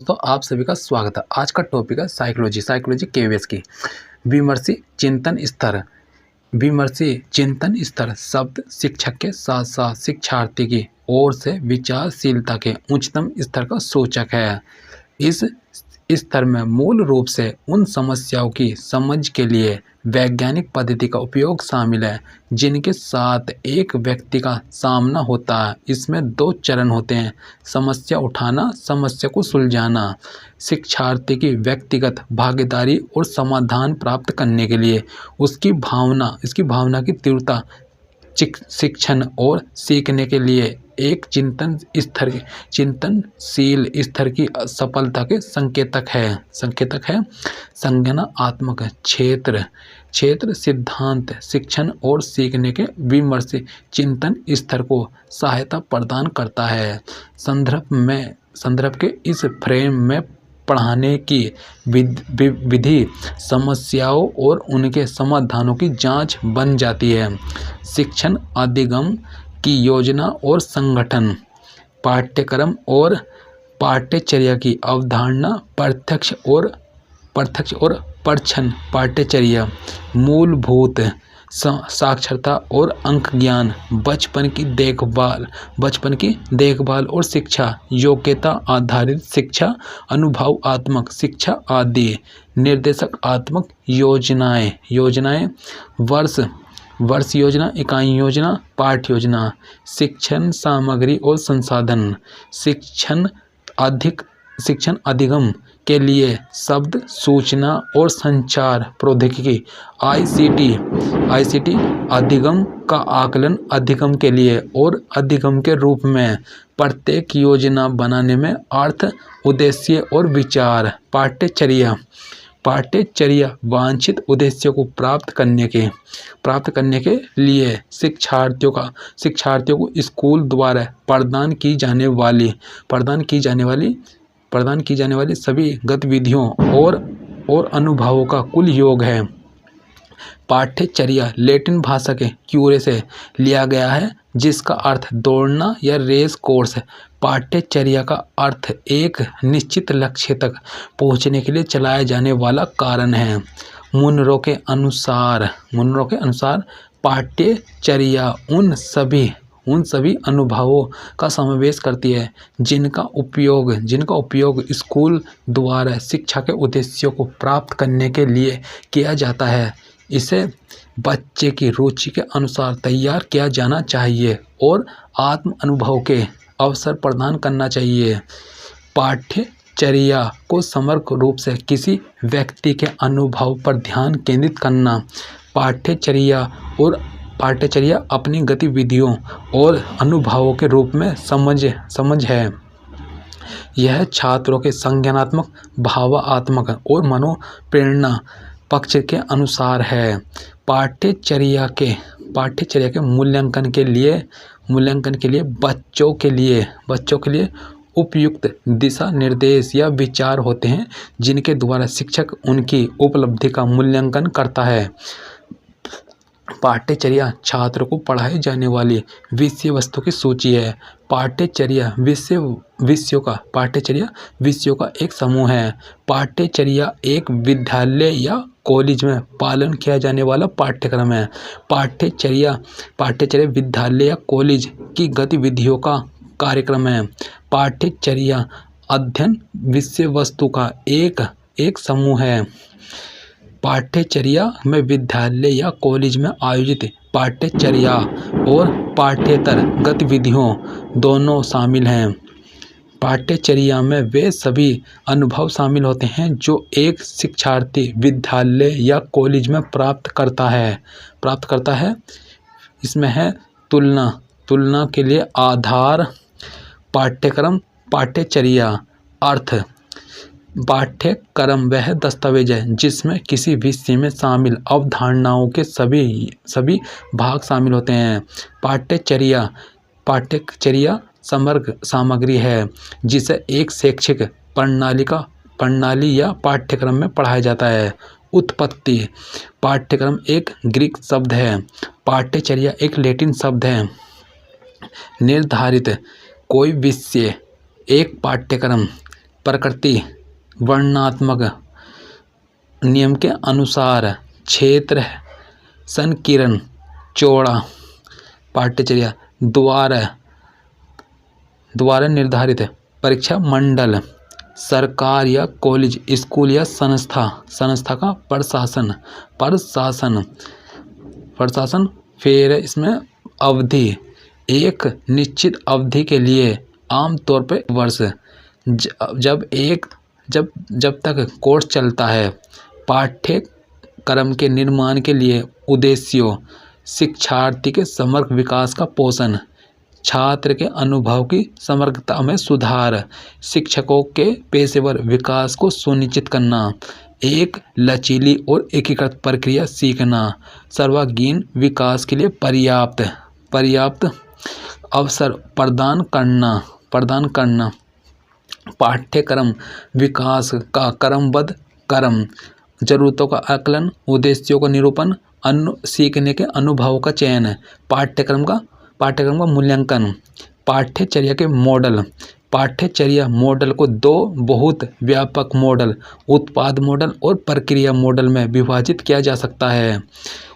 तो आप सभी का स्वागत है। आज का टॉपिक है साइकोलॉजी केवीएस की विमर्शी चिंतन स्तर। विमर्शी चिंतन स्तर शब्द शिक्षक के साथ साथ शिक्षार्थी की ओर से विचारशीलता के उच्चतम स्तर का सूचक है। इस स्तर में मूल रूप से उन समस्याओं की समझ के लिए वैज्ञानिक पद्धति का उपयोग शामिल है जिनके साथ एक व्यक्ति का सामना होता है। इसमें दो चरण होते हैं: समस्या उठाना, समस्या को सुलझाना। शिक्षार्थी की व्यक्तिगत भागीदारी और समाधान प्राप्त करने के लिए इसकी भावना की तीव्रता शिक्षण और सीखने के लिए एक चिंतनशील स्तर की सफलता के संकेतक है। संज्ञानात्मक क्षेत्र सिद्धांत शिक्षण और सीखने के विमर्शी चिंतन स्तर को सहायता प्रदान करता है। संदर्भ के इस फ्रेम में पढ़ाने की विधि समस्याओं और उनके समाधानों की जांच बन जाती है। शिक्षण अधिगम की योजना और संगठन। पाठ्यक्रम और पाठ्यचर्या की अवधारणा। प्रत्यक्ष और परीक्षण पाठ्यचर्या। मूलभूत साक्षरता और अंक ज्ञान। बचपन की देखभाल और शिक्षा। योग्यता आधारित शिक्षा। अनुभवात्मक शिक्षा आदि। निर्देशात्मक योजनाएं। वर्ष योजना, इकाई योजना, पाठ योजना। शिक्षण सामग्री और संसाधन। शिक्षण अधिगम के लिए शब्द सूचना और संचार प्रौद्योगिकी आईसीटी। अधिगम का आकलन अधिगम के लिए और अधिगम के रूप में प्रत्येक योजना बनाने में अर्थ, उद्देश्य और विचार। पाठ्यचर्या वांछित उद्देश्यों को प्राप्त करने के लिए शिक्षार्थियों को स्कूल द्वारा प्रदान की जाने वाली सभी गतिविधियों और अनुभवों का कुल योग है। पाठ्यचर्या लैटिन भाषा के क्यूरे से लिया गया है जिसका अर्थ दौड़ना या रेस कोर्स है। पाठ्यचर्या का अर्थ एक निश्चित लक्ष्य तक पहुंचने के लिए चलाया जाने वाला कारण है। मुनरो के अनुसार पाठ्यचर्या उन सभी अनुभवों का समावेश करती है जिनका उपयोग स्कूल द्वारा शिक्षा के उद्देश्यों को प्राप्त करने के लिए किया जाता है। इसे बच्चे की रुचि के अनुसार तैयार किया जाना चाहिए और आत्म अनुभव के अवसर प्रदान करना चाहिए। पाठ्यचर्या को समग्र रूप से किसी व्यक्ति के अनुभव पर ध्यान केंद्रित करना। पाठ्यचर्या अपनी गतिविधियों और अनुभवों के रूप में समझ है। यह छात्रों के संज्ञानात्मक, भावात्मक और मनोप्रेरणा पक्ष के अनुसार है। पाठ्यचर्या के मूल्यांकन के लिए बच्चों के लिए उपयुक्त दिशा निर्देश या विचार होते हैं जिनके द्वारा शिक्षक उनकी उपलब्धि का मूल्यांकन करता है। पाठ्यचर्या छात्र को पढ़ाई जाने वाली विषय वस्तु की सूची है। पाठ्यचर्या विषयों का एक समूह है। पाठ्यचर्या एक विद्यालय या कॉलेज में पालन किया जाने वाला पाठ्यक्रम है। पाठ्यचर्या विद्यालय या कॉलेज की गतिविधियों का कार्यक्रम है। पाठ्यचर्या अध्ययन विषय वस्तु का एक समूह है। पाठ्यचर्या में विद्यालय या कॉलेज में आयोजित पाठ्यचर्या और पाठ्येतर गतिविधियों दोनों शामिल हैं। पाठ्यचर्या में वे सभी अनुभव शामिल होते हैं जो एक शिक्षार्थी विद्यालय या कॉलेज में प्राप्त करता है। इसमें है तुलना के लिए आधार। पाठ्यक्रम पाठ्यचर्या। अर्थ पाठ्यक्रम वह दस्तावेज है जिसमें किसी विषय में शामिल अवधारणाओं के सभी भाग शामिल होते हैं। पाठ्यचर्या समग्र सामग्री है जिसे एक शैक्षिक प्रणाली या पाठ्यक्रम में पढ़ाया जाता है। उत्पत्ति पाठ्यक्रम एक ग्रीक शब्द है। पाठ्यचर्या एक लैटिन शब्द है। निर्धारित कोई विषय एक पाठ्यक्रम प्रकृति वर्णनात्मक नियम के अनुसार क्षेत्र संकीर्ण चौड़ा पाठ्यचर्या द्वारा निर्धारित परीक्षा मंडल सरकार या कॉलेज स्कूल या संस्था का प्रशासन फिर इसमें अवधि एक निश्चित अवधि के लिए आमतौर पर वर्ष जब तक कोर्स चलता है। पाठ्यक्रम के निर्माण के लिए उद्देश्यों शिक्षार्थी के समग्र विकास का पोषण, छात्र के अनुभव की समग्रता में सुधार, शिक्षकों के पेशेवर विकास को सुनिश्चित करना, एक लचीली और एकीकृत प्रक्रिया सीखना, सर्वांगीण विकास के लिए पर्याप्त अवसर प्रदान करना, पाठ्यक्रम विकास का क्रमबद्ध क्रम, जरूरतों का आकलन, उद्देश्यों का निरूपण, सीखने के अनुभव का चयन, पाठ्यक्रम का मूल्यांकन, पाठ्यचर्या के मॉडल। पाठ्यचर्या मॉडल को दो बहुत व्यापक मॉडल, उत्पाद मॉडल और प्रक्रिया मॉडल में विभाजित किया जा सकता है।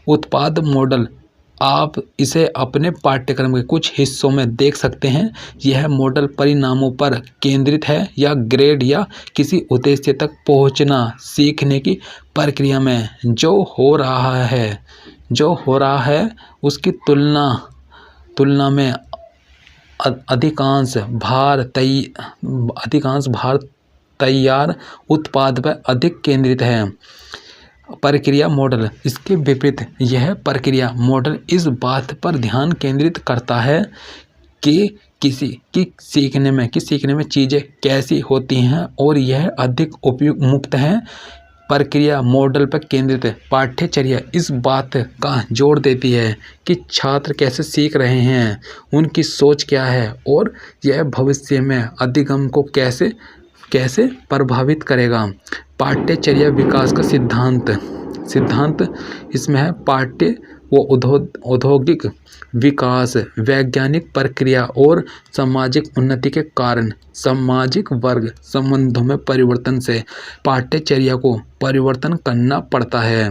उत्पाद मॉडल आप इसे अपने पाठ्यक्रम के कुछ हिस्सों में देख सकते हैं। यह मॉडल परिणामों पर केंद्रित है या ग्रेड या किसी उद्देश्य तक पहुंचना सीखने की प्रक्रिया में जो हो रहा है उसकी तुलना में अधिकांश भार तैयार उत्पाद पर अधिक केंद्रित है। प्रक्रिया मॉडल इसके विपरीत, यह प्रक्रिया मॉडल इस बात पर ध्यान केंद्रित करता है कि सीखने में चीज़ें कैसी होती हैं और यह अधिक उपयुक्त है। प्रक्रिया मॉडल पर केंद्रित पाठ्यचर्या इस बात का जोर देती है कि छात्र कैसे सीख रहे हैं, उनकी सोच क्या है और यह भविष्य में अधिगम को कैसे प्रभावित करेगा। पाठ्यचर्या विकास का सिद्धांत इसमें है पाठ्य व औद्योगिक विकास, वैज्ञानिक प्रक्रिया और सामाजिक उन्नति के कारण सामाजिक वर्ग संबंधों में परिवर्तन से पाठ्यचर्या को परिवर्तन करना पड़ता है।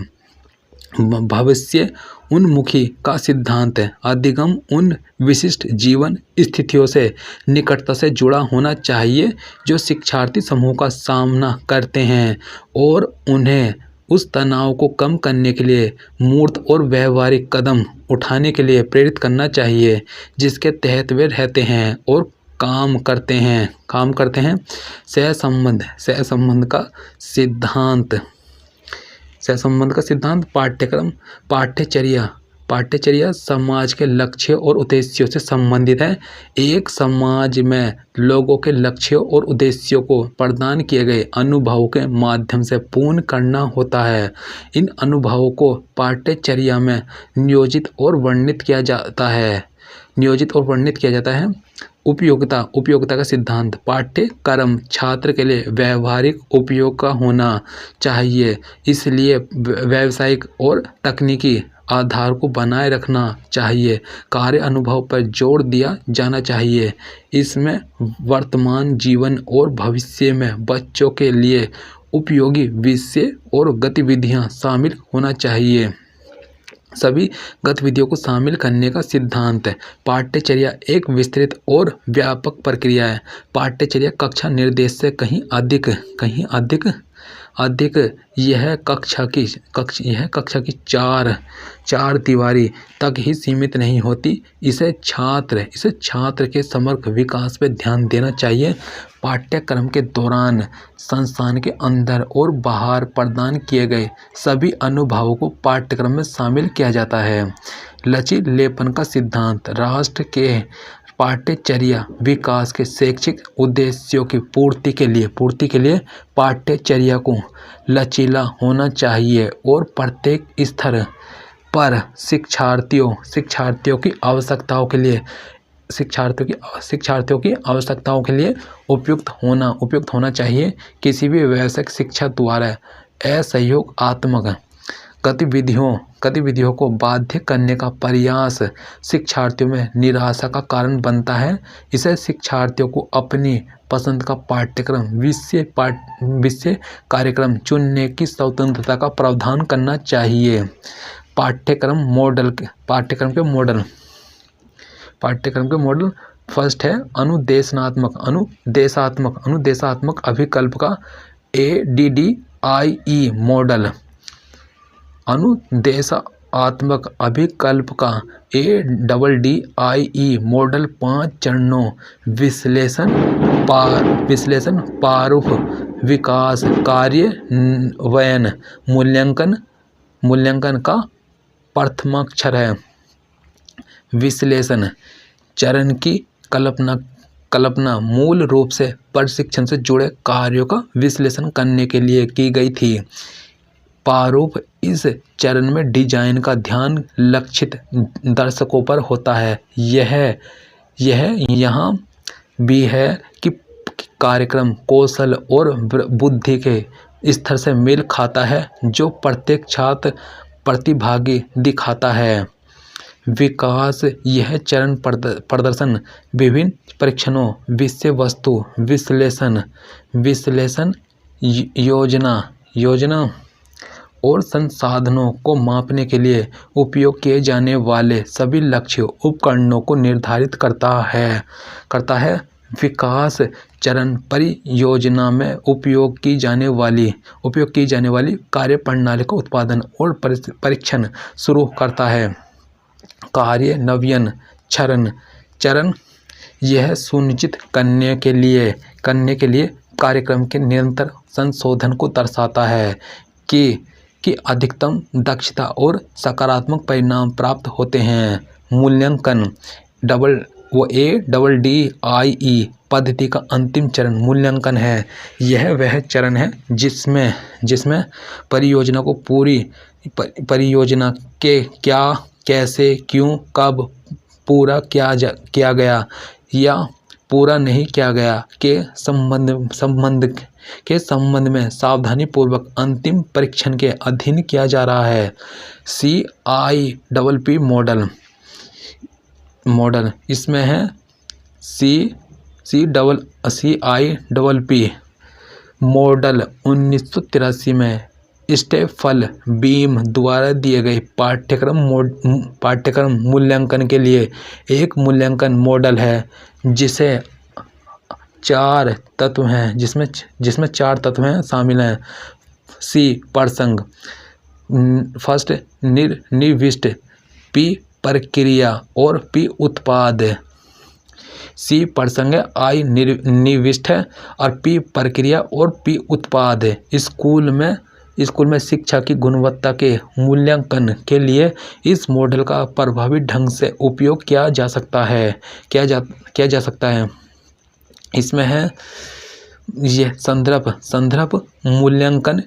भविष्य उन्मुखी का सिद्धांत है अधिगम उन विशिष्ट जीवन स्थितियों से निकटता से जुड़ा होना चाहिए जो शिक्षार्थी समूह का सामना करते हैं और उन्हें उस तनाव को कम करने के लिए मूर्त और व्यवहारिक कदम उठाने के लिए प्रेरित करना चाहिए जिसके तहत वे रहते हैं और काम करते हैं। सहसंबंध का सिद्धांत पाठ्यचर्या समाज के लक्ष्यों और उद्देश्यों से संबंधित है। एक समाज में लोगों के लक्ष्यों और उद्देश्यों को प्रदान किए गए अनुभवों के माध्यम से पूर्ण करना होता है। इन अनुभवों को पाठ्यचर्या में नियोजित और वर्णित किया जाता है। उपयोगिता का सिद्धांत पाठ्यक्रम छात्र के लिए व्यावहारिक उपयोग का होना चाहिए, इसलिए व्यावसायिक और तकनीकी आधार को बनाए रखना चाहिए। कार्य अनुभव पर जोर दिया जाना चाहिए। इसमें वर्तमान जीवन और भविष्य में बच्चों के लिए उपयोगी विषय और गतिविधियां शामिल होना चाहिए। सभी गतिविधियों को शामिल करने का सिद्धांत है। पाठ्यचर्या एक विस्तृत और व्यापक प्रक्रिया है। पाठ्यचर्या कक्षा निर्देश से कहीं अधिक यह कक्षा की चार दीवारी तक ही सीमित नहीं होती। इसे छात्र के समग्र विकास पर ध्यान देना चाहिए। पाठ्यक्रम के दौरान संस्थान के अंदर और बाहर प्रदान किए गए सभी अनुभवों को पाठ्यक्रम में शामिल किया जाता है। लचीलेपन का सिद्धांत राष्ट्र के पाठ्यचर्या विकास के शैक्षिक उद्देश्यों की पूर्ति के लिए पाठ्यचर्या को लचीला होना चाहिए और प्रत्येक स्तर पर शिक्षार्थियों की आवश्यकताओं के लिए उपयुक्त होना चाहिए। किसी भी व्यावसायिक शिक्षा द्वारा असहयोगात्मक गतिविधियों को बाध्य करने का प्रयास शिक्षार्थियों में निराशा का कारण बनता है। इसे शिक्षार्थियों को अपनी पसंद का पाठ्यक्रम विषय कार्यक्रम चुनने की स्वतंत्रता का प्रावधान करना चाहिए। पाठ्यक्रम के मॉडल फर्स्ट है अनुदेशात्मक अभिकल्प का ADDIE मॉडल। अनुदेशात्मक अभिकल्प का ADDIE मॉडल 5 चरणों विश्लेषण प्रारूप विकास कार्यान्वयन मूल्यांकन का प्रथमाक्षर है। विश्लेषण चरण की कल्पना मूल रूप से प्रशिक्षण से जुड़े कार्यों का विश्लेषण करने के लिए की गई थी। प्रारूप इस चरण में डिजाइन का ध्यान लक्षित दर्शकों पर होता है। यह यहाँ भी है कि कार्यक्रम कौशल और बुद्धि के स्तर से मेल खाता है जो प्रत्येक छात्र प्रतिभागी दिखाता है। विकास यह चरण प्रदर्शन विभिन्न परीक्षणों विषय वस्तु विश्लेषण योजना और संसाधनों को मापने के लिए उपयोग किए जाने वाले सभी लक्ष्य उपकरणों को निर्धारित करता है। विकास चरण परियोजना में उपयोग की जाने वाली कार्यप्रणाली का उत्पादन और परीक्षण शुरू करता है। कार्यान्वयन चरण यह सुनिश्चित करने के लिए कार्यक्रम के निरंतर संशोधन को दर्शाता है कि अधिकतम दक्षता और सकारात्मक परिणाम प्राप्त होते हैं। मूल्यांकन ADDIE पद्धति का अंतिम चरण मूल्यांकन है। यह वह चरण है जिसमें परियोजना के क्या, कैसे, क्यों, कब पूरा किया गया या पूरा नहीं किया गया के संबंध में सावधानीपूर्वक अंतिम परीक्षण के अधीन किया जा रहा है। CIPP मॉडल इसमें है CIPP मॉडल 1983 में स्टेफन बीम द्वारा दिए गए पाठ्यक्रम मूल्यांकन के लिए एक मूल्यांकन मॉडल है जिसमें 4 तत्व हैं शामिल हैं। प्रसंग फर्स्ट निर्दिष्ट, P प्रक्रिया और P उत्पाद। C प्रसंग है, I निर्दिष्ट है और P प्रक्रिया और P उत्पाद। स्कूल में शिक्षा की गुणवत्ता के मूल्यांकन के लिए इस मॉडल का प्रभावी ढंग से उपयोग किया जा सकता है। इसमें है यह संदर्भ मूल्यांकन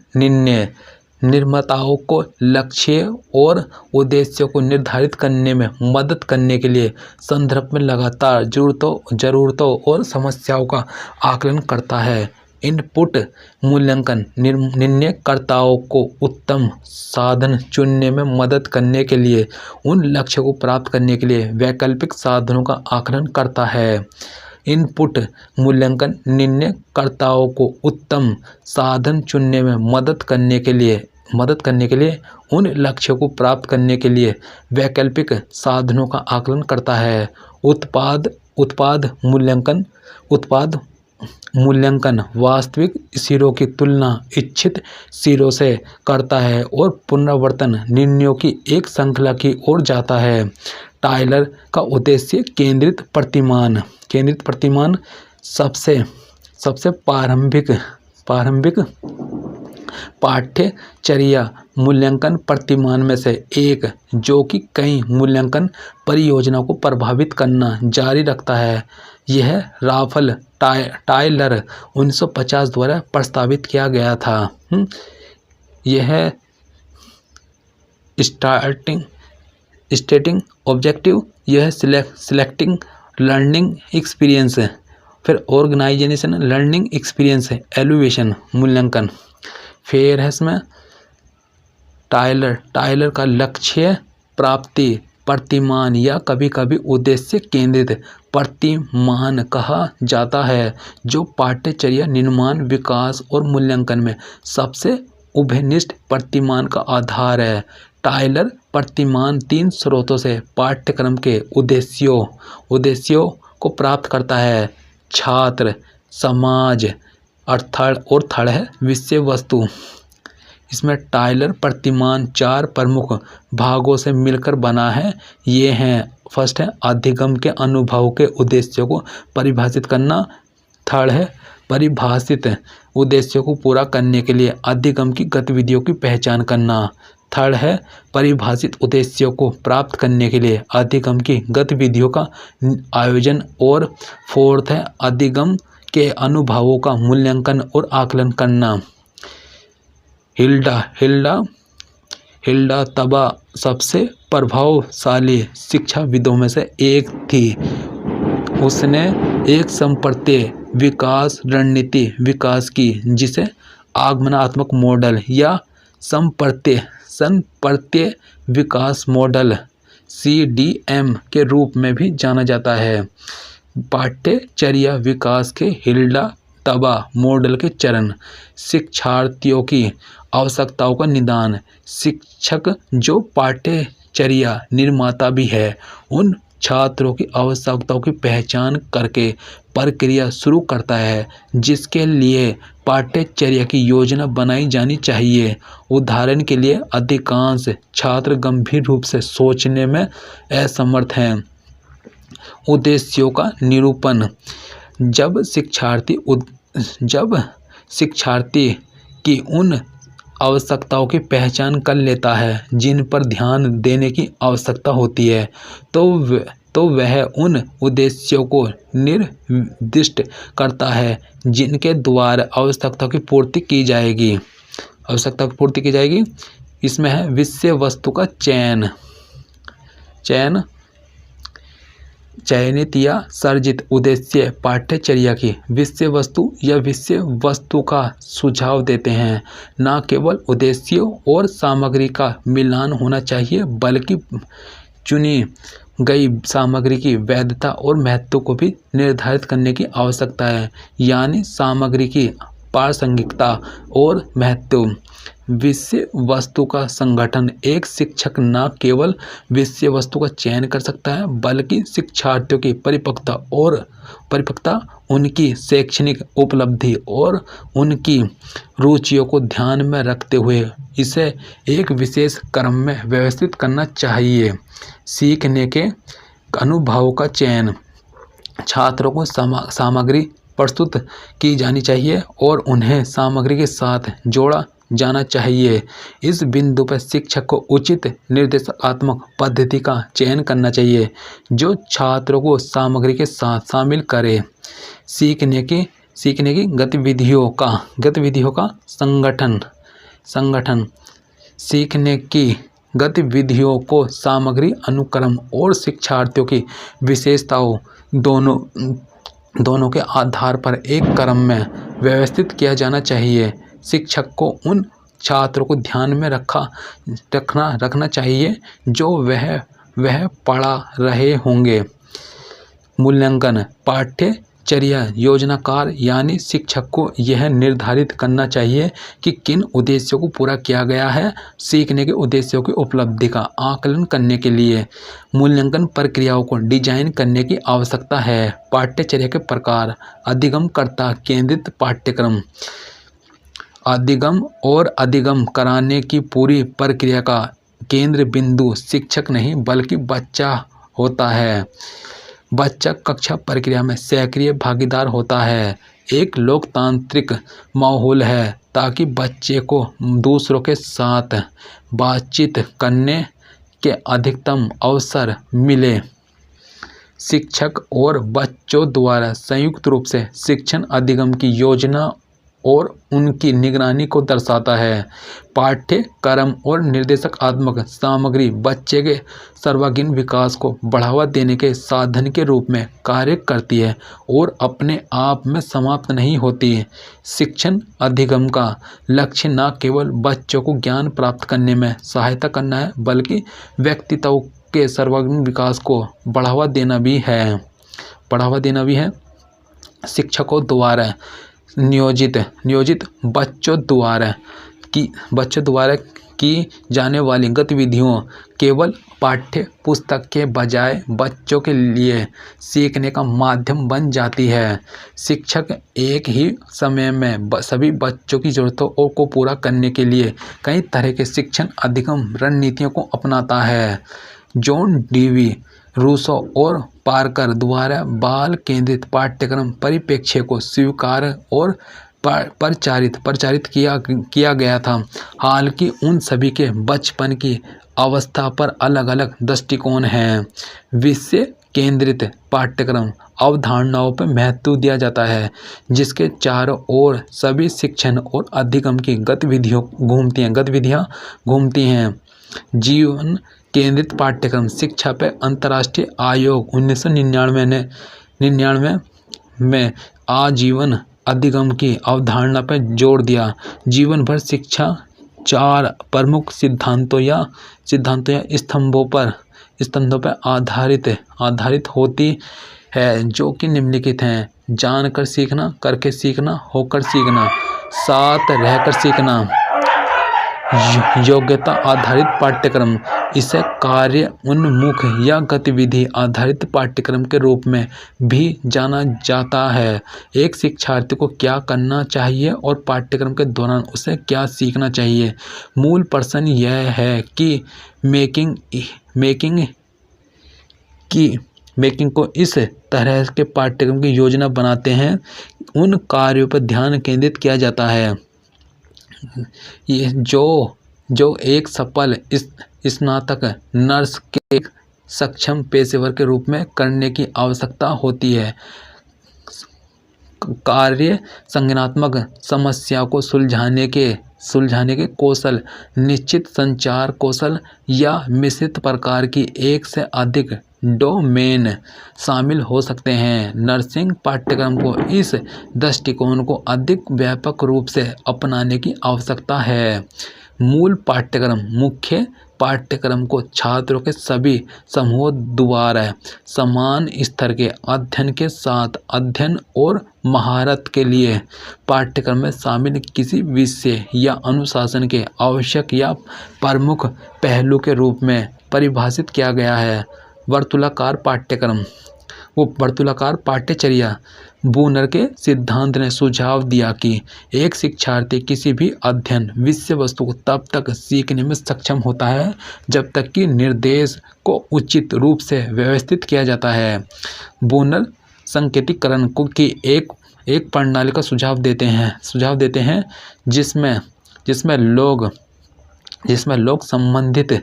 निर्माताओं को लक्ष्य और उद्देश्यों को निर्धारित करने में मदद करने के लिए संदर्भ में लगातार जरूरतों और समस्याओं का आकलन करता है। इनपुट मूल्यांकन निर्णयकर्ताओं को उत्तम साधन चुनने में मदद करने के लिए उन लक्ष्यों को प्राप्त करने के लिए वैकल्पिक साधनों का आकलन करता है। इनपुट मूल्यांकन निर्णयकर्ताओं को उत्तम साधन चुनने में मदद करने के लिए उन लक्ष्यों को प्राप्त करने के लिए वैकल्पिक साधनों का आकलन करता है। उत्पाद मूल्यांकन वास्तविक सिरों की तुलना इच्छित सिरों से करता है और पुनरावर्तन निर्णयों की एक श्रृंखला की ओर जाता है। टायलर का उद्देश्य केंद्रित प्रतिमान सबसे प्रारंभिक पाठ्यचर्या मूल्यांकन प्रतिमान में से एक जो कि कई मूल्यांकन परियोजनाओं को प्रभावित करना जारी रखता है। यह राल्फ टायलर 1950 द्वारा प्रस्तावित किया गया था। यह स्टेटिंग ऑब्जेक्टिव, यह सिलेक्टिंग लर्निंग एक्सपीरियंस, फिर ऑर्गेनाइजेशन लर्निंग एक्सपीरियंस एलुएशन मूल्यांकन। फिर है इसमें टायलर का लक्ष्य प्राप्ति प्रतिमान या कभी कभी उद्देश्य केंद्रित प्रतिमान कहा जाता है, जो पाठ्यचर्या निर्माण, विकास और मूल्यांकन में सबसे उभयनिष्ठ प्रतिमान का आधार है। टायलर प्रतिमान 3 स्रोतों से पाठ्यक्रम के उद्देश्यों को प्राप्त करता है: छात्र, समाज और थर्ड है विषय वस्तु। इसमें टायलर प्रतिमान 4 प्रमुख भागों से मिलकर बना है। ये हैं, फर्स्ट है अधिगम के अनुभव के उद्देश्यों को परिभाषित करना। थर्ड है परिभाषित उद्देश्यों को पूरा करने के लिए अधिगम की गतिविधियों की पहचान करना। थर्ड है परिभाषित उद्देश्यों को प्राप्त करने के लिए अधिगम की गतिविधियों का आयोजन। और फोर्थ है अधिगम के अनुभवों का मूल्यांकन और आकलन करना। हिल्डा तबा सबसे प्रभावशाली शिक्षाविदों में से एक थी। उसने एक संपर्त्य विकास रणनीति विकास की, जिसे आगमनात्मक मॉडल या संपर्त्य विकास मॉडल CDM के रूप में भी जाना जाता है। पाठ्यचर्या विकास के हिल्डा तबा मॉडल के चरण: शिक्षार्थियों की आवश्यकताओं का निदान। शिक्षक, जो पाठ्यचर्या निर्माता भी है, उन छात्रों की आवश्यकताओं की पहचान करके प्रक्रिया शुरू करता है जिसके लिए पाठ्यचर्या की योजना बनाई जानी चाहिए। उदाहरण के लिए, अधिकांश छात्र गंभीर रूप से सोचने में असमर्थ हैं। उद्देश्यों का निरूपण: जब शिक्षार्थी की उन आवश्यकताओं की पहचान कर लेता है जिन पर ध्यान देने की आवश्यकता होती है, तो वह उन उद्देश्यों को निर्दिष्ट करता है जिनके द्वारा आवश्यकता की पूर्ति की जाएगी। इसमें है विषय वस्तु का चयनित या सर्जित उद्देश्य पाठ्यचर्या की विषय वस्तु या विषय वस्तु का सुझाव देते हैं। न केवल उद्देश्यों और सामग्री का मिलान होना चाहिए, बल्कि चुनी गई सामग्री की वैधता और महत्व को भी निर्धारित करने की आवश्यकता है, यानी सामग्री की प्रासंगिकता और महत्व। विषय वस्तु का संगठन: एक शिक्षक न केवल विषय वस्तु का चयन कर सकता है, बल्कि शिक्षार्थियों की परिपक्वता, उनकी शैक्षणिक उपलब्धि और उनकी रुचियों को ध्यान में रखते हुए इसे एक विशेष क्रम में व्यवस्थित करना चाहिए। सीखने के अनुभवों का चयन: छात्रों को सामग्री प्रस्तुत की जानी चाहिए और उन्हें सामग्री के साथ जोड़ा जाना चाहिए। इस बिंदु पर शिक्षक को उचित निर्देशात्मक पद्धति का चयन करना चाहिए जो छात्रों को सामग्री के साथ शामिल करे। सीखने की गतिविधियों का संगठन: सीखने की गतिविधियों को सामग्री, अनुक्रम और शिक्षार्थियों की विशेषताओं दोनों के आधार पर एक क्रम में व्यवस्थित किया जाना चाहिए। शिक्षक को उन छात्रों को ध्यान में रखना चाहिए जो वह पढ़ा रहे होंगे। मूल्यांकन: पाठ्यचर्या योजनाकार यानी शिक्षक को यह निर्धारित करना चाहिए कि किन उद्देश्यों को पूरा किया गया है। सीखने के उद्देश्यों की उपलब्धि का आकलन करने के लिए मूल्यांकन प्रक्रियाओं को डिजाइन करने की आवश्यकता है। पाठ्यचर्या के प्रकार: अधिगमकर्ता केंद्रित पाठ्यक्रम: अधिगम कराने की पूरी प्रक्रिया का केंद्र बिंदु शिक्षक नहीं बल्कि बच्चा होता है। बच्चा कक्षा प्रक्रिया में सक्रिय भागीदार होता है। एक लोकतांत्रिक माहौल है ताकि बच्चे को दूसरों के साथ बातचीत करने के अधिकतम अवसर मिले। शिक्षक और बच्चों द्वारा संयुक्त रूप से शिक्षण अधिगम की योजना और उनकी निगरानी को दर्शाता है। पाठ्यक्रम और निर्देशात्मक सामग्री बच्चे के सर्वांगीण विकास को बढ़ावा देने के साधन के रूप में कार्य करती है और अपने आप में समाप्त नहीं होती। शिक्षण अधिगम का लक्ष्य न केवल बच्चों को ज्ञान प्राप्त करने में सहायता करना है, बल्कि व्यक्तित्व के सर्वांगीण विकास को बढ़ावा देना भी है। शिक्षकों द्वारा नियोजित बच्चों द्वारा की जाने वाली गतिविधियों केवल पाठ्य पुस्तक के बजाय बच्चों के लिए सीखने का माध्यम बन जाती है। शिक्षक एक ही समय में सभी बच्चों की ज़रूरतों को पूरा करने के लिए कई तरह के शिक्षण अधिगम रणनीतियों को अपनाता है। जॉन डीवी रूसो और पार्कर द्वारा बाल केंद्रित पाठ्यक्रम परिप्रेक्ष्य को स्वीकार और प्रचारित किया गया था। हालांकि उन सभी के बचपन की अवस्था पर अलग अलग दृष्टिकोण हैं। विषय केंद्रित पाठ्यक्रम अवधारणाओं पर महत्व दिया जाता है, जिसके चारों ओर सभी शिक्षण और अधिगम की गतिविधियाँ घूमती हैं। जीवन केंद्रित पाठ्यक्रम शिक्षा पर अंतर्राष्ट्रीय आयोग 1999 में आजीवन अधिगम की अवधारणा पर जोर दिया। जीवन भर शिक्षा 4 प्रमुख सिद्धांतों या स्तंभों पर आधारित होती है, जो कि निम्नलिखित हैं: जानकर सीखना, करके सीखना, होकर सीखना, साथ रहकर सीखना। योग्यता आधारित पाठ्यक्रम इसे कार्य उन्मुख या गतिविधि आधारित पाठ्यक्रम के रूप में भी जाना जाता है। एक शिक्षार्थी को क्या करना चाहिए और पाठ्यक्रम के दौरान उसे क्या सीखना चाहिए। मूल प्रश्न यह है कि मेकिंग को इस तरह के पाठ्यक्रम की योजना बनाते हैं, उन कार्यों पर ध्यान केंद्रित किया जाता है ये जो एक सफल स्नातक नर्स के एक सक्षम पेशेवर के रूप में करने की आवश्यकता होती है। कार्य संज्ञानात्मक समस्या को सुलझाने के कौशल, निश्चित संचार कौशल या मिश्रित प्रकार की एक से अधिक डोमेन शामिल हो सकते हैं। नर्सिंग पाठ्यक्रम को इस दृष्टिकोण को अधिक व्यापक रूप से अपनाने की आवश्यकता है। मूल पाठ्यक्रम मुख्य पाठ्यक्रम को छात्रों के सभी समूहों द्वारा समान स्तर के अध्ययन के साथ अध्ययन और महारत के लिए पाठ्यक्रम में शामिल किसी विषय या अनुशासन के आवश्यक या प्रमुख पहलू के रूप में परिभाषित किया गया है। वर्तुलाकार पाठ्यचर्या बूनर के सिद्धांत ने सुझाव दिया कि एक शिक्षार्थी किसी भी अध्ययन विषय वस्तु को तब तक सीखने में सक्षम होता है जब तक कि निर्देश को उचित रूप से व्यवस्थित किया जाता है। बूनर संकेतीकरण को की एक प्रणाली का सुझाव देते हैं जिसमें लोग संबंधित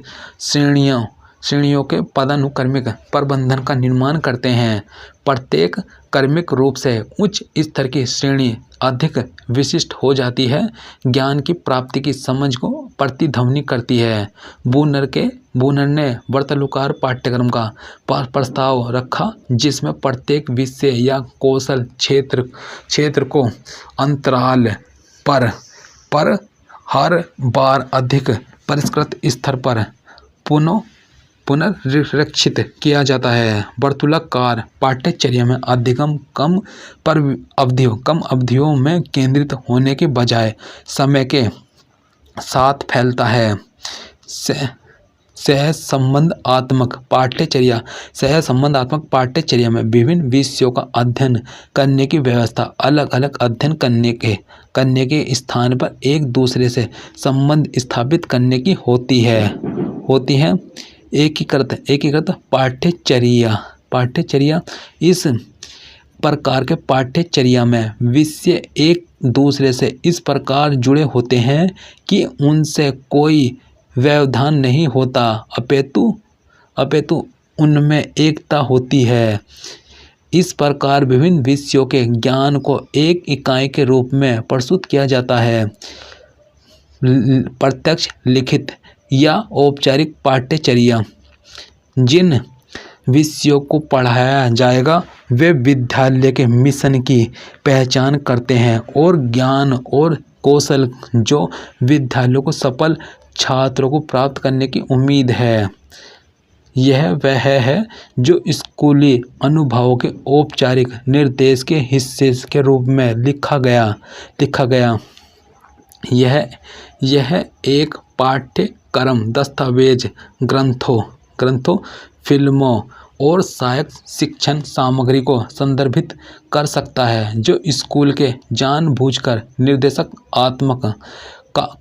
श्रेणियों के पदानुक्रमिक प्रबंधन का निर्माण करते हैं। प्रत्येक क्रमिक रूप से उच्च स्तर की श्रेणी अधिक विशिष्ट हो जाती है, ज्ञान की प्राप्ति की समझ को प्रतिध्वनि करती है। बूनर ने वर्तुलाकार पाठ्यक्रम का प्रस्ताव रखा, जिसमें प्रत्येक विषय या कौशल क्षेत्र को अंतराल पर हर बार अधिक परिष्कृत स्तर पर पुनरीक्षित किया जाता है। वर्तुलाकार पाठ्यचर्या में अधिगम कम अवधियों में केंद्रित होने के बजाय समय के साथ फैलता है। सहसंबंधात्मक पाठ्यचर्या में विभिन्न विषयों का अध्ययन करने की व्यवस्था अलग अलग अध्ययन करने के स्थान पर एक दूसरे से संबंध स्थापित करने की होती है। एकीकृत पाठ्यचर्या इस प्रकार के पाठ्यचर्या में विषय एक दूसरे से इस प्रकार जुड़े होते हैं कि उनसे कोई व्यवधान नहीं होता, अपितु उनमें एकता होती है। इस प्रकार विभिन्न विषयों के ज्ञान को एक इकाई के रूप में प्रस्तुत किया जाता है। प्रत्यक्ष, लिखित या औपचारिक पाठ्यचर्या। जिन विषयों को पढ़ाया जाएगा वे विद्यालय के मिशन की पहचान करते हैं और ज्ञान और कौशल जो विद्यालयों को सफल छात्रों को प्राप्त करने की उम्मीद है। यह वह है जो स्कूली अनुभवों के औपचारिक निर्देश के हिस्से के रूप में लिखा गया। यह एक पाठ्यक्रम दस्तावेज, ग्रंथों, फिल्मों और सहायक शिक्षण सामग्री को संदर्भित कर सकता है जो स्कूल के जानबूझकर निर्देशात्मक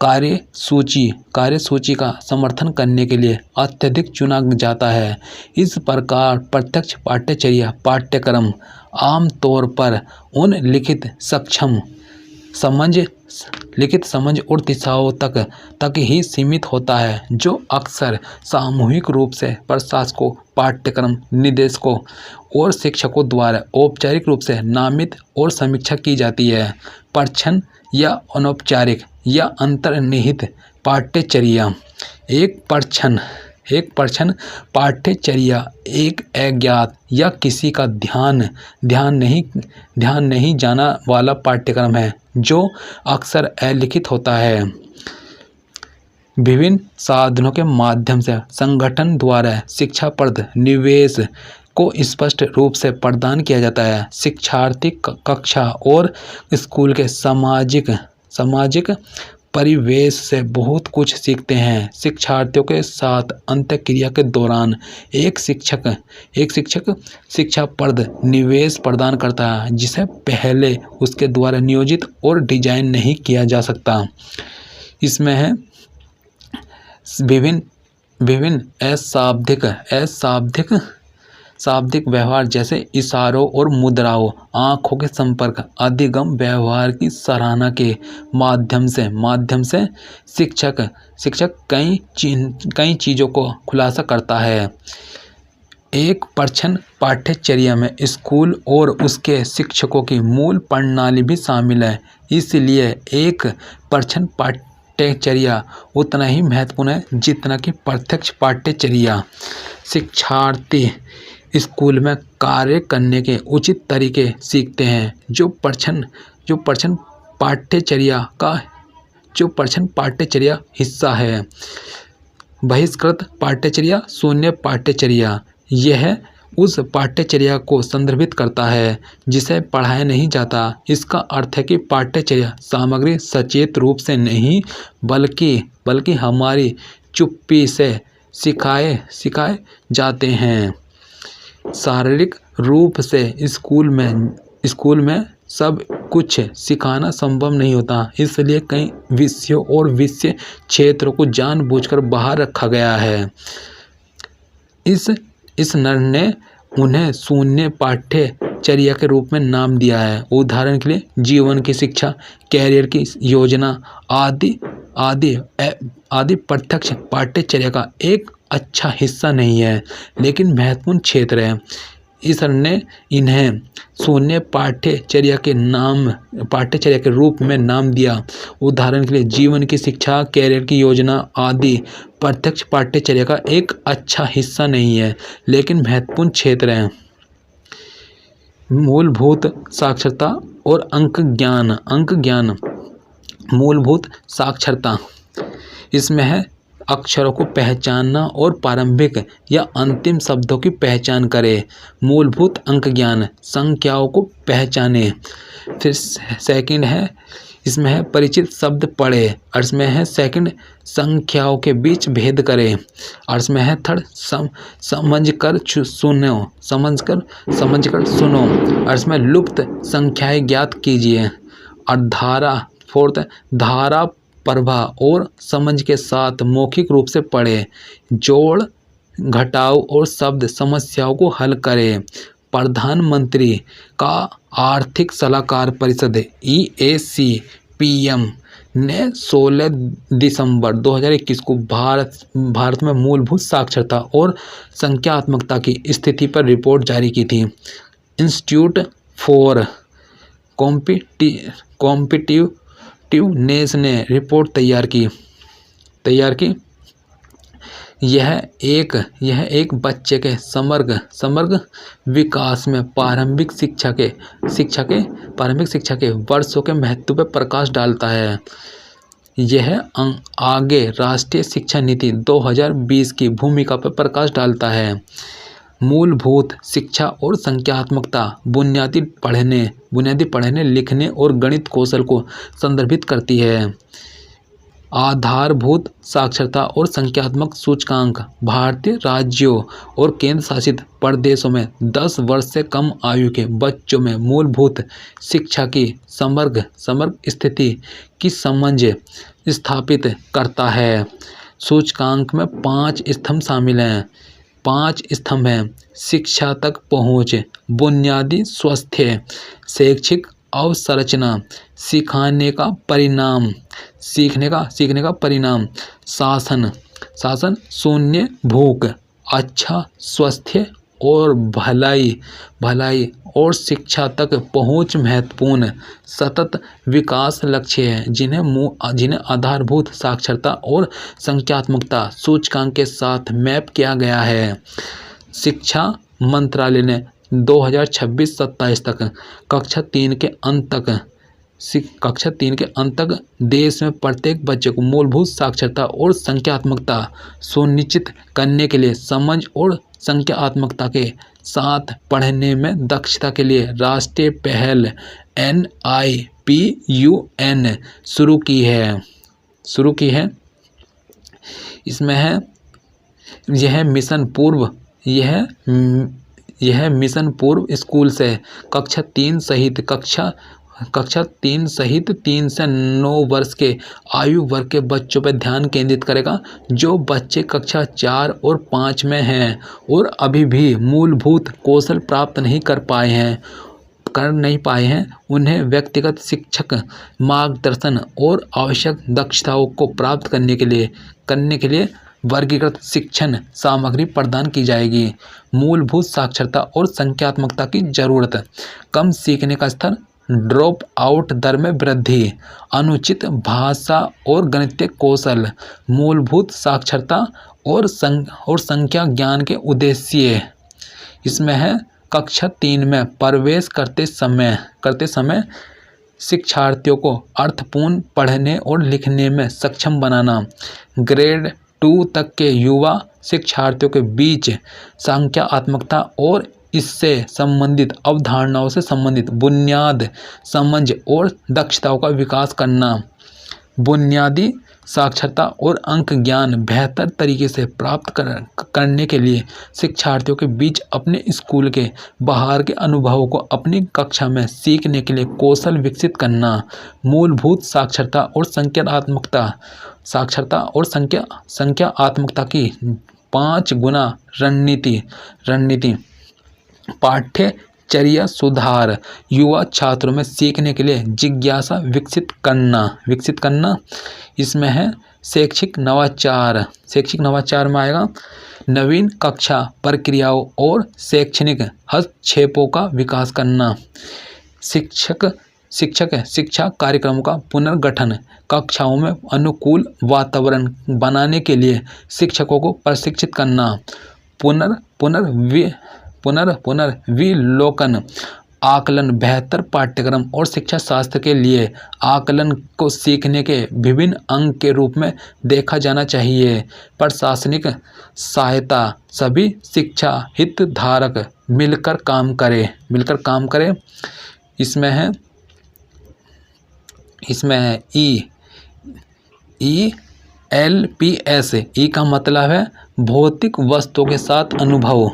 कार्यसूची का समर्थन करने के लिए अत्यधिक चुना जाता है। इस प्रकार प्रत्यक्ष पाठ्यचर्या पाठ्यक्रम आमतौर पर उन लिखित समझ और दिशाओं तक ही सीमित होता है जो अक्सर सामूहिक रूप से प्रशासकों, पाठ्यक्रम निदेशकों और शिक्षकों द्वारा औपचारिक रूप से नामित और समीक्षा की जाती है। प्रच्छन्न या अनौपचारिक या अंतर्निहित पाठ्यचर्या। एक प्रच्छन्न पाठ्यचर्या एक अज्ञात या किसी का ध्यान नहीं जाना वाला पाठ्यक्रम है जो अक्सर अलिखित होता है। विभिन्न साधनों के माध्यम से संगठन द्वारा शिक्षाप्रद निवेश को स्पष्ट रूप से प्रदान किया जाता है। शिक्षार्थी कक्षा और स्कूल के सामाजिक परिवेश से बहुत कुछ सीखते हैं। शिक्षार्थियों के साथ अंतःक्रिया के दौरान एक शिक्षक शिक्षाप्रद निवेश प्रदान करता है जिसे पहले उसके द्वारा नियोजित और डिजाइन नहीं किया जा सकता। इसमें है विभिन्न शाब्दिक व्यवहार जैसे इशारों और मुद्राओं, आँखों के संपर्क, अधिगम व्यवहार की सराहना के माध्यम से शिक्षक कई चीज़ों को खुलासा करता है। एक प्रच्छन्न पाठ्यचर्या में स्कूल और उसके शिक्षकों की मूल प्रणाली भी शामिल है। इसलिए एक प्रच्छन्न पाठ्यचर्या उतना ही महत्वपूर्ण है जितना कि प्रत्यक्ष पाठ्यचर्या। शिक्षार्थी स्कूल में कार्य करने के उचित तरीके सीखते हैं जो प्रच्छन्न पाठ्यचर्या हिस्सा है। बहिष्कृत पाठ्यचर्या, शून्य पाठ्यचर्या। यह उस पाठ्यचर्या को संदर्भित करता है जिसे पढ़ाया नहीं जाता। इसका अर्थ है कि पाठ्यचर्या सामग्री सचेत रूप से नहीं बल्कि हमारी चुप्पी से सिखाए जाते हैं। शारीरिक रूप से स्कूल में सब कुछ सिखाना संभव नहीं होता, इसलिए कई विषयों और विषय क्षेत्रों को जानबूझकर बाहर रखा गया है। इस नर ने उन्हें शून्य पाठ्यचर्या के रूप में नाम दिया है। उदाहरण के लिए जीवन की शिक्षा, कैरियर की योजना आदि प्रत्यक्ष पाठ्यचर्या का एक अच्छा हिस्सा नहीं है लेकिन महत्वपूर्ण क्षेत्र है। इस ने इन्हें शून्य पाठ्यचर्या के रूप में नाम दिया। उदाहरण के लिए जीवन की शिक्षा, कैरियर की योजना आदि प्रत्यक्ष पाठ्यचर्या का एक अच्छा हिस्सा नहीं है लेकिन महत्वपूर्ण क्षेत्र है। मूलभूत साक्षरता और अंक ज्ञान। मूलभूत साक्षरता इसमें है अक्षरों को पहचानना और प्रारंभिक या अंतिम शब्दों की पहचान करें। मूलभूत अंक ज्ञान, संख्याओं को पहचाने। फिर सेकंड है इसमें है परिचित शब्द पढ़े। और इसमें है सेकंड संख्याओं के बीच भेद करें। और इसमें है थर्ड समझकर सुनो। और इसमें लुप्त संख्याएं ज्ञात कीजिए। और फोर्थ धारा प्रभाव और समझ के साथ मौखिक रूप से पढ़ें। जोड़ घटाव और शब्द समस्याओं को हल करें। प्रधानमंत्री का आर्थिक सलाहकार परिषद EAC-PM ने 16 दिसंबर 2021 को भारत में मूलभूत साक्षरता और संख्यात्मकता की स्थिति पर रिपोर्ट जारी की थी। इंस्टीट्यूट फॉर कॉम्पिटिटिवनेस ने रिपोर्ट तैयार की। यह एक बच्चे के समग्र विकास में प्रारंभिक शिक्षा के वर्षों के महत्व पर प्रकाश डालता है। यह आगे राष्ट्रीय शिक्षा नीति 2020 की भूमिका पर प्रकाश डालता है। मूलभूत शिक्षा और संख्यात्मकता बुनियादी पढ़ने लिखने और गणित कौशल को संदर्भित करती है। आधारभूत साक्षरता और संख्यात्मक सूचकांक भारतीय राज्यों और केंद्र शासित प्रदेशों में 10 वर्ष से कम आयु के बच्चों में मूलभूत शिक्षा की समग्र स्थिति की समझ स्थापित करता है। सूचकांक में 5 स्तंभ शामिल हैं। 5 स्तंभ हैं: शिक्षा तक पहुँच, बुनियादी स्वास्थ्य, शैक्षिक अवसंरचना, सीखने का परिणाम, शासन, शून्य भूख, अच्छा स्वास्थ्य और भलाई और शिक्षा तक पहुँच महत्वपूर्ण सतत विकास लक्ष्य हैं जिन्हें आधारभूत साक्षरता और संख्यात्मकता सूचकांक के साथ मैप किया गया है। शिक्षा मंत्रालय ने 2026-27 तक कक्षा 3 के अंत तक देश में प्रत्येक बच्चे को मूलभूत साक्षरता और संख्यात्मकता सुनिश्चित करने के लिए समझ और संख्यात्मकता के साथ पढ़ने में दक्षता के लिए राष्ट्रीय पहल NIPUN शुरू की है। इसमें है यह मिशन पूर्व स्कूल से कक्षा 3 सहित 3 से 9 वर्ष के आयु वर्ग के बच्चों पर ध्यान केंद्रित करेगा। जो बच्चे कक्षा 4 और 5 में हैं और अभी भी मूलभूत कौशल प्राप्त नहीं कर पाए हैं उन्हें व्यक्तिगत शिक्षक मार्गदर्शन और आवश्यक दक्षताओं को प्राप्त करने के लिए वर्गीकृत शिक्षण सामग्री प्रदान की जाएगी। मूलभूत साक्षरता और संख्यात्मकता की जरूरत, कम सीखने का स्तर, ड्रॉप आउट दर में वृद्धि, अनुचित भाषा और गणितीय कौशल, मूलभूत साक्षरता और संख्या ज्ञान के उद्देश्य। इसमें है कक्षा 3 में प्रवेश करते समय शिक्षार्थियों को अर्थपूर्ण पढ़ने और लिखने में सक्षम बनाना। ग्रेड 2 तक के युवा शिक्षार्थियों के बीच संख्यात्मकता और इससे संबंधित अवधारणाओं से संबंधित बुनियाद समझ और दक्षताओं का विकास करना। बुनियादी साक्षरता और अंक ज्ञान बेहतर तरीके से प्राप्त करने के लिए शिक्षार्थियों के बीच अपने स्कूल के बाहर के अनुभवों को अपनी कक्षा में सीखने के लिए कौशल विकसित करना। मूलभूत साक्षरता और संख्यात्मकता की 5 गुना रणनीति। पाठ्यचर्या सुधार, युवा छात्रों में सीखने के लिए जिज्ञासा विकसित करना। इसमें है शैक्षिक नवाचार में आएगा नवीन कक्षा प्रक्रियाओं और शैक्षणिक हस्तक्षेपों का विकास करना। शिक्षा कार्यक्रमों का पुनर्गठन, कक्षाओं में अनुकूल वातावरण बनाने के लिए शिक्षकों को प्रशिक्षित करना। पुनर्विलोकन, आकलन, बेहतर पाठ्यक्रम और शिक्षा शास्त्र के लिए आकलन को सीखने के विभिन्न अंग के रूप में देखा जाना चाहिए। प्रशासनिक सहायता, सभी शिक्षा हितधारक मिलकर काम करें। इसमें है ELPS। ई का मतलब है भौतिक वस्तुओं के साथ अनुभव।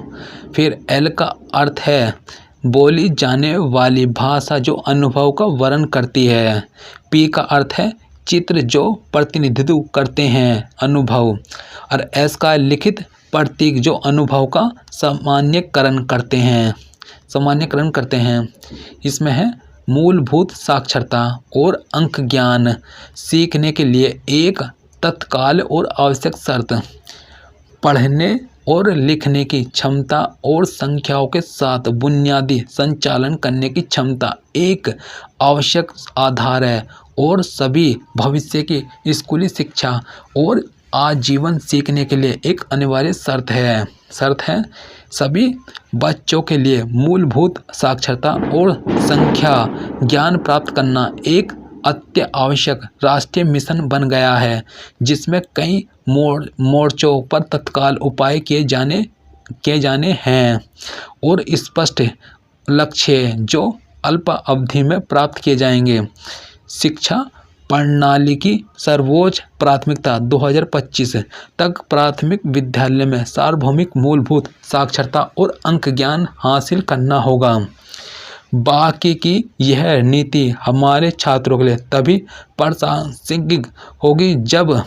फिर L का अर्थ है बोली जाने वाली भाषा जो अनुभव का वर्णन करती है। P का अर्थ है चित्र जो प्रतिनिधित्व करते हैं अनुभव। और S का लिखित प्रतीक जो अनुभव का सामान्यकरण करते हैं। इसमें है मूलभूत साक्षरता और अंक ज्ञान सीखने के लिए एक तत्काल और आवश्यक शर्त। पढ़ने और लिखने की क्षमता और संख्याओं के साथ बुनियादी संचालन करने की क्षमता एक आवश्यक आधार है और सभी भविष्य की स्कूली शिक्षा और आजीवन सीखने के लिए एक अनिवार्य शर्त है। सभी बच्चों के लिए मूलभूत साक्षरता और संख्या ज्ञान प्राप्त करना एक अत्यावश्यक राष्ट्रीय मिशन बन गया है, जिसमें कई मोर्चों पर तत्काल उपाय किए जाने हैं और स्पष्ट लक्ष्य जो अल्प अवधि में प्राप्त किए जाएंगे। शिक्षा प्रणाली की सर्वोच्च प्राथमिकता 2025 तक प्राथमिक विद्यालय में सार्वभौमिक मूलभूत साक्षरता और अंक ज्ञान हासिल करना होगा। बाकी की यह नीति हमारे छात्रों के लिए तभी प्रासंगिक होगी जब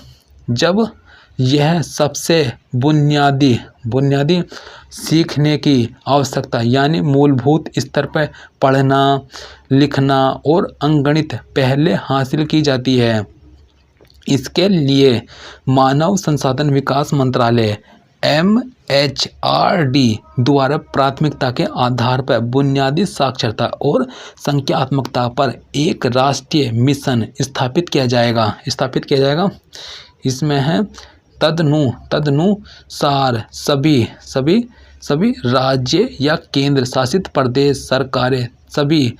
यह सबसे बुनियादी सीखने की आवश्यकता यानी मूलभूत स्तर पर पढ़ना, लिखना और अंकगणित पहले हासिल की जाती है। इसके लिए मानव संसाधन विकास मंत्रालय MHRD द्वारा प्राथमिकता के आधार पर बुनियादी साक्षरता और संख्यात्मकता पर एक राष्ट्रीय मिशन स्थापित किया जाएगा। इसमें है तदनुसार सभी राज्य या केंद्र शासित प्रदेश सरकारें सभी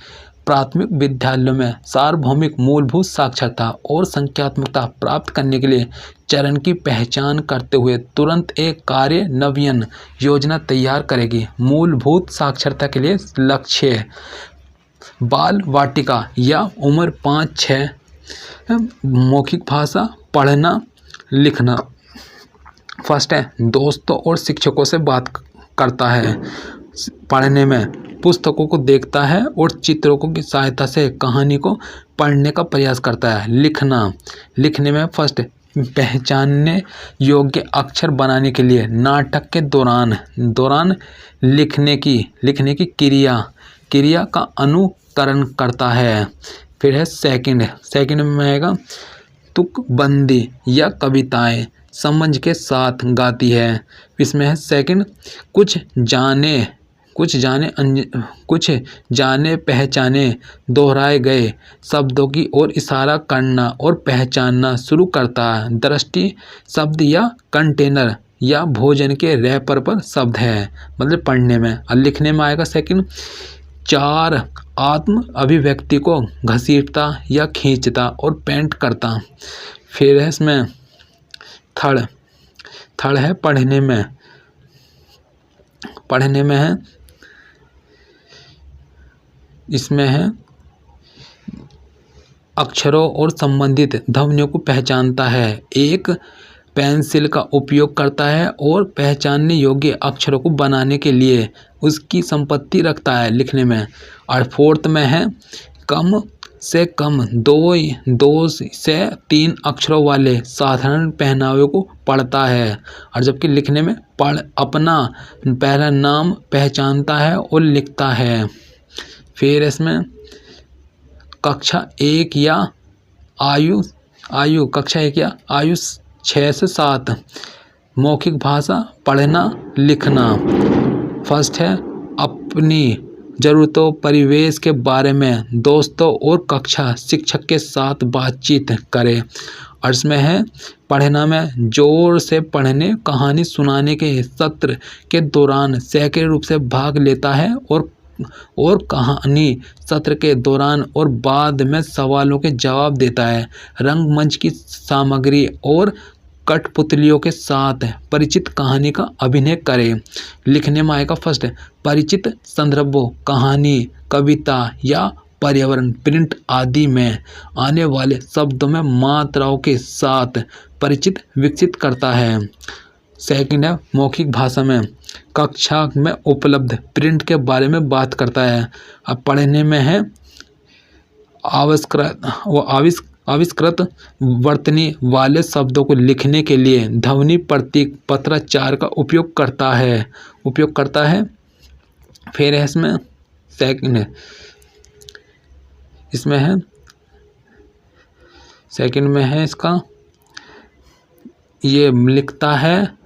प्राथमिक विद्यालयों में सार्वभौमिक मूलभूत साक्षरता और संख्यात्मकता प्राप्त करने के लिए चरण की पहचान करते हुए तुरंत एक कार्यान्वयन योजना तैयार करेगी। मूलभूत साक्षरता के लिए लक्ष्य बाल वाटिका या उम्र 5-6 मौखिक भाषा पढ़ना लिखना। फर्स्ट है दोस्तों और शिक्षकों से बात करता है, पढ़ने में पुस्तकों को देखता है और चित्रों की सहायता से कहानी को पढ़ने का प्रयास करता है। लिखने में फर्स्ट पहचानने योग्य अक्षर बनाने के लिए नाटक के दौरान लिखने की क्रिया का अनुकरण करता है। फिर है सेकंड में आएगा तुकबंदी या कविताएं समझ के साथ गाती है। इसमें है सेकंड कुछ जाने पहचाने दोहराए गए शब्दों की ओर इशारा करना और पहचानना शुरू करता है। दृष्टि शब्द या कंटेनर या भोजन के रैपर पर शब्द है, मतलब पढ़ने में। और लिखने में आएगा सेकंड 4 आत्म अभिव्यक्ति को घसीटता या खींचता और पेंट करता। फिर है इसमें थर्ड है पढ़ने में है, इसमें है अक्षरों और संबंधित ध्वनियों को पहचानता है, एक पेंसिल का उपयोग करता है और पहचानने योग्य अक्षरों को बनाने के लिए उसकी संपत्ति रखता है लिखने में। और फोर्थ में है कम से कम 2 से 3 अक्षरों वाले साधारण पहनावे को पढ़ता है। और जबकि लिखने में अपना पहला नाम पहचानता है और लिखता है। फिर इसमें कक्षा 1 या आयु 6 से 7 मौखिक भाषा पढ़ना लिखना। फर्स्ट है अपनी ज़रूरतों परिवेश के बारे में दोस्तों और कक्षा शिक्षक के साथ बातचीत करें। और इसमें है पढ़ना में जोर से पढ़ने कहानी सुनाने के सत्र के दौरान सक्रिय रूप से भाग लेता है और कहानी सत्र के दौरान और बाद में सवालों के जवाब देता है। रंगमंच की सामग्री और कठपुतलियों के साथ परिचित कहानी का अभिनय करें। लिखने में आएगा फर्स्ट परिचित संदर्भों कहानी कविता या पर्यावरण प्रिंट आदि में आने वाले शब्दों में मात्राओं के साथ परिचित विकसित करता है। सेकंड है मौखिक भाषा में कक्षा में उपलब्ध प्रिंट के बारे में बात करता है। अब पढ़ने में है आविष्कृत वर्तनी वाले शब्दों को लिखने के लिए ध्वनि प्रतीक पत्राचार का उपयोग करता है। फिर है इसमें सेकंड में है इसका ये लिखता है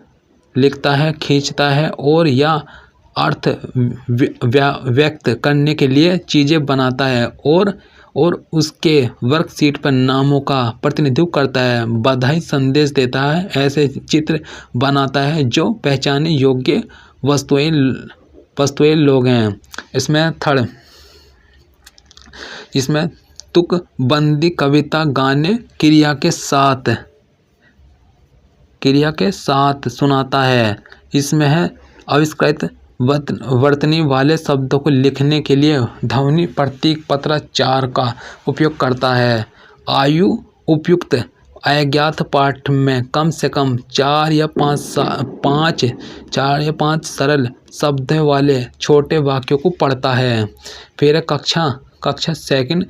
लिखता है, खींचता है और या अर्थ व्यक्त करने के लिए चीज़ें बनाता है और उसके वर्कशीट पर नामों का प्रतिनिधित्व करता है, बधाई संदेश देता है, ऐसे चित्र बनाता है जो पहचानने योग्य वस्तुएं लोग हैं। इसमें तुकबंदी कविता गाने क्रिया के साथ सुनाता है। इसमें है आविष्कृत वर्तनी वाले शब्दों को लिखने के लिए ध्वनि प्रतीक पत्राचार का उपयोग करता है। आयु उपयुक्त अज्ञात पाठ में कम से कम 4 या 5 सरल शब्द वाले छोटे वाक्यों को पढ़ता है। फिर कक्षा सेकंड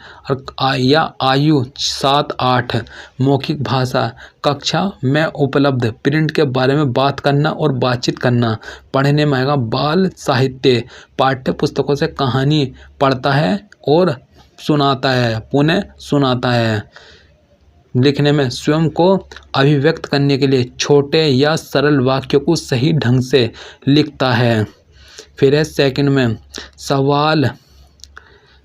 या आयु 7-8 मौखिक भाषा कक्षा में उपलब्ध प्रिंट के बारे में बात करना और बातचीत करना। पढ़ने में आएगा बाल साहित्य, पाठ्य पुस्तकों से कहानी पढ़ता है और सुनाता है, पुनः सुनाता है। लिखने में स्वयं को अभिव्यक्त करने के लिए छोटे या सरल वाक्यों को सही ढंग से लिखता है। फिर है सेकंड में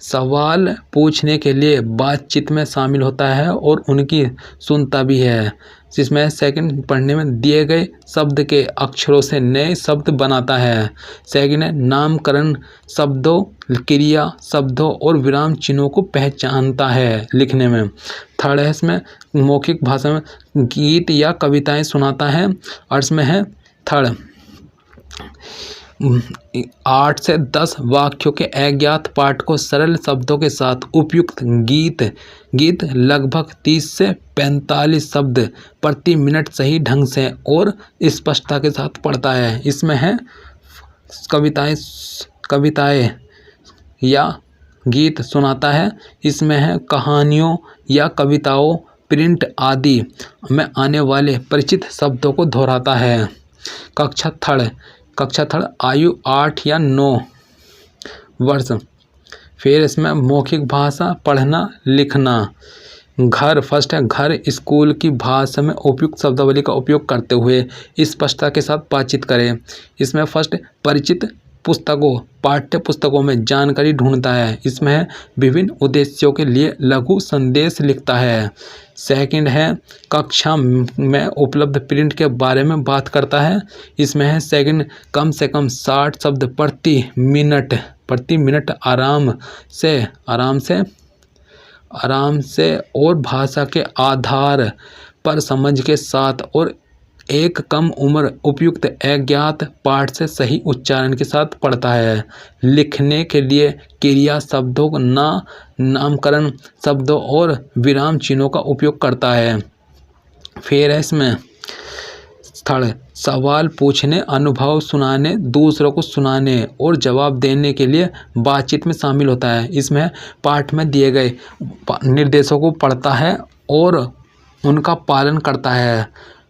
सवाल पूछने के लिए बातचीत में शामिल होता है और उनकी सुनता भी है। जिसमें सेकंड पढ़ने में दिए गए शब्द के अक्षरों से नए शब्द बनाता है। सेकंड है नामकरण शब्दों, क्रिया शब्दों और विराम चिन्हों को पहचानता है लिखने में। थर्ड है इसमें मौखिक भाषा में गीत या कविताएं सुनाता है और इसमें है थर्ड 8 से 10 वाक्यों के अज्ञात पाठ को सरल शब्दों के साथ उपयुक्त गीत लगभग 30 से 45 शब्द प्रति मिनट सही ढंग से और स्पष्टता के साथ पढ़ता है। इसमें है कविताएं या गीत सुनाता है। इसमें है कहानियों या कविताओं, प्रिंट आदि में आने वाले परिचित शब्दों को दोहराता है। कक्षा थर्ड आयु 8 या 9 वर्ष। फिर इसमें मौखिक भाषा पढ़ना लिखना। फर्स्ट है घर स्कूल की भाषा में उपयुक्त शब्दावली का उपयोग करते हुए स्पष्टता के साथ बातचीत करें। इसमें फर्स्ट परिचित पुस्तकों, पाठ्य पुस्तकों में जानकारी ढूंढता है। इसमें है विभिन्न उद्देश्यों के लिए लघु संदेश लिखता है। सेकंड है कक्षा में उपलब्ध प्रिंट के बारे में बात करता है। इसमें है सेकंड कम से कम 60 शब्द प्रति मिनट आराम से और भाषा के आधार पर समझ के साथ और एक कम उम्र उपयुक्त अज्ञात पाठ से सही उच्चारण के साथ पढ़ता है। लिखने के लिए क्रिया शब्दों नामकरण शब्दों और विराम चिन्हों का उपयोग करता है। फिर है इसमें थर्ड सवाल पूछने, अनुभव सुनाने, दूसरों को सुनाने और जवाब देने के लिए बातचीत में शामिल होता है। इसमें पाठ में दिए गए निर्देशों को पढ़ता है और उनका पालन करता है।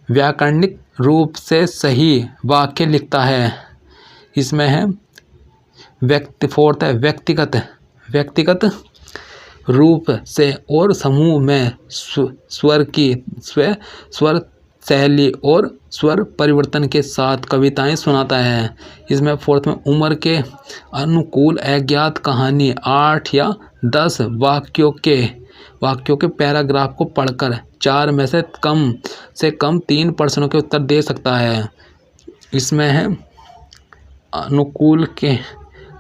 व्याकरणिक रूप से सही वाक्य लिखता है। इसमें है व्यक्तिगत रूप से और समूह में स्वर शैली और स्वर परिवर्तन के साथ कविताएं सुनाता है। इसमें फोर्थ में उम्र के अनुकूल अज्ञात कहानी 8 या 10 वाक्यों के पैराग्राफ को पढ़कर 4 में से कम 3 प्रश्नों के उत्तर दे सकता है। इसमें है अनुकूल के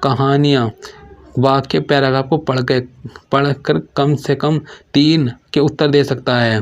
कहानियाँ वाक्य पैराग्राफ को पढ़कर कम से कम 3 के उत्तर दे सकता है।